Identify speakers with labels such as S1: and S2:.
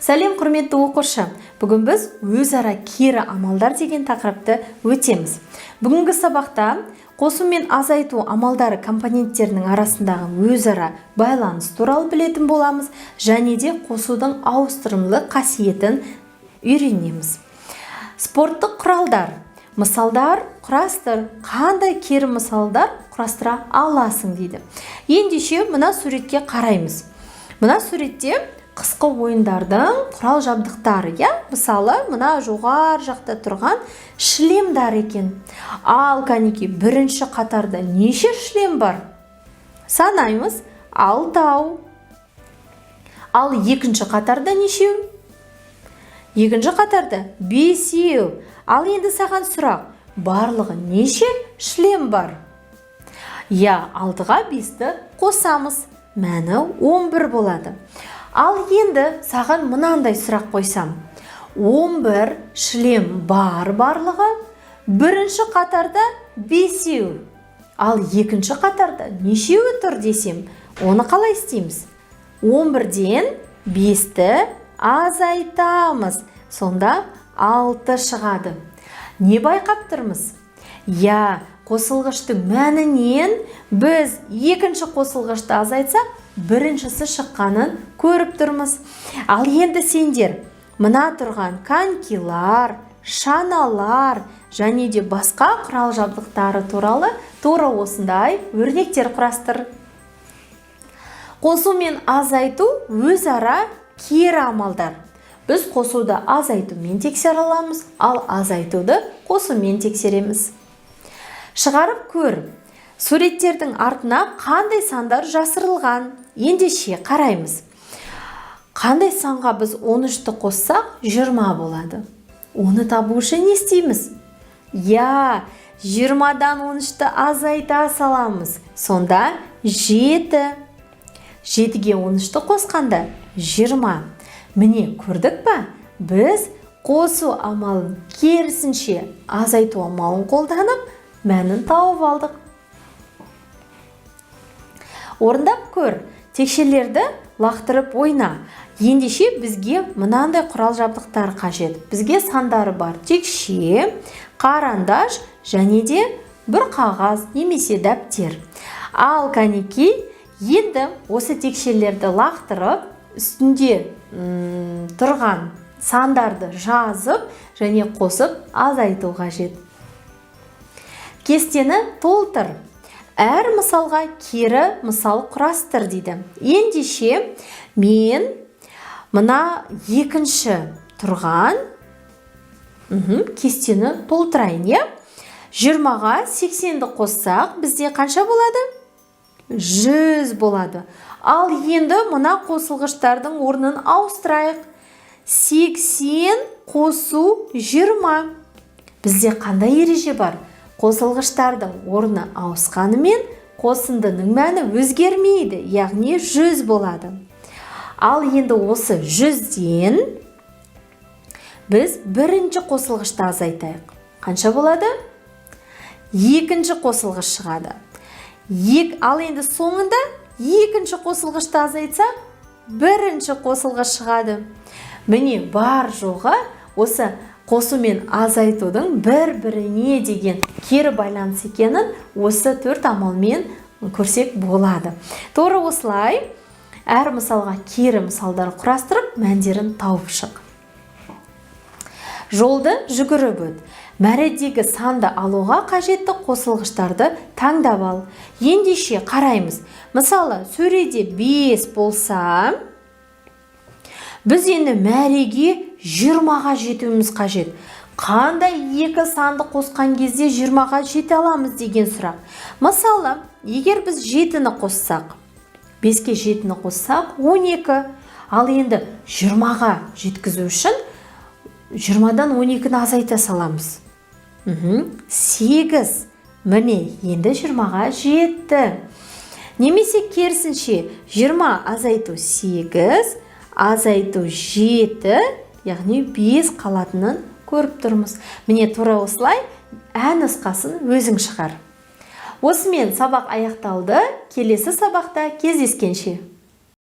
S1: Сәлем құрметті оқушы. Бүгін біз өзара кері амалдар деген тақырыпты өтеміз. Бүгінгі сабақта қосу мен азайту амалдары компоненттерінің арасындағы өзара байланыс туралы білетін боламыз, және де қосудың ауыстырымды қасиетін үйренеміз. Спорттық құралдар, мысалдар құрастыр. Қандай кері мысалдар құрастыра аласың дейді. Ендеше мына суретке қараймыз. Мына суретте қысқы ойындардың құрал жабдықтары, мысалы, мына жоғар жақта тұрған шлемдар екен. Ал кәнеки бірінші қатарда неше шлем бар? Санаймыз, 6. Ал екінші қатарда нешеу? Екінші қатарда 5. Ал енді саған сұрақ, барлығы неше шлем бар? 6-ға 5-ті қосамыз, мәні 11 болады. Ал енді саған мынандай сұрақ қойсам, 11 шлем бар барлығы, бірінші қатарда 5. Ал екінші қатарда нешеуі тұр десем, оны қалай істейміз? 11-ден 5-ті азайтамыз, сонда 6 шығады. Не байқап тұрмыз? Қосылғыштың мәнінен біз екінші қосылғышты азайтсақ, біріншісі шыққанын көріп тұрмыз. Ал енді сендер мына тұрған конькилар, шаналар және де басқа құрал жабдықтары туралы тура осындай өрнектер құрастыр. Қосу мен азайту өзара кері амалдар. Біз қосуды азайтумен тексере аламыз, ал азайтуды қосумен тексереміз. Шығарып көр. Суреттердің артына қандай сандар жасырылған? Ендеше қараймыз. Қандай санға біз 13-ті қоссақ 20 болады. Оны табу үшін не істейміз? 20-дан 13-ті азайта саламыз. Сонда 7. 7-ге 13-ті қосқанда 20. Міне көрдік па? Біз қосу амалын керісінше азайту амалын қолданып, мәнін тауып алдық. Орындап көр. Текшелерді лақтырып ойна. Ендеше бізге мынандай құрал жабдықтар қажет. Бізге сандары бар текше, қарандаш және де бір қағаз немесе дәптер. Ал кәнеки енді осы текшелерді лақтырып, үстінде тұрған сандарды жазып және қосып азайту қажет. Кестені толтыр. Әр мысалға кері мысал құрастыр дейді. Ендеше мен мына екінші тұрған кестені толтырайын. 20-ға 80-ді қоссақ, бізде қанша болады? 100 болады. Ал енді мына қосылғыштардың орнын ауыстырайық. 80 қосу 20. Бізде қандай ереже бар? Қосылғыштардың орны ауысқанымен қосындының мәні өзгермейді, яғни 100 болады. Ал енді осы 100-ден біз бірінші қосылғышты азайтайық. Қанша болады? Екінші қосылғыш шығады. Ал енді соңында екінші қосылғышты азайтсақ, бірінші қосылғыш шығады. Міне бар жоғы осы қосу мен азайтудың бір-біріне деген кері байланыс екенін осы 4 амалмен көрсек болады. Тура осылай әр мысалға кері мысалдар құрастырып, мәндерін тауып шық. Жолды жүгіріп өт. Мәредегі санды алуға қажетті қосылғыштарды таңдап ал. Ендеше қараймыз. Мысалы, сөреде 5 болса, біз енді мәреге 20-ға жетуіміз қажет. Қандай екі санды қосқан кезде 20-ға жете аламыз деген сұрақ. Мысалы, егер біз 7-ні қоссақ, 5-ке 7-ні қоссақ 12. Ал енді 20-ға жеткізу үшін 20-дан 12-ні азайта саламыз. 8. Міне, енді 20-ға жетті. Немесе керісінше 20 азайту 8, азайту 7, яғни 5 қалатынын көріп тұрмыз. Міне тура осылай нұсқасын өзің шығар. Осымен сабақ аяқталды. Келесі сабақта кездескенше.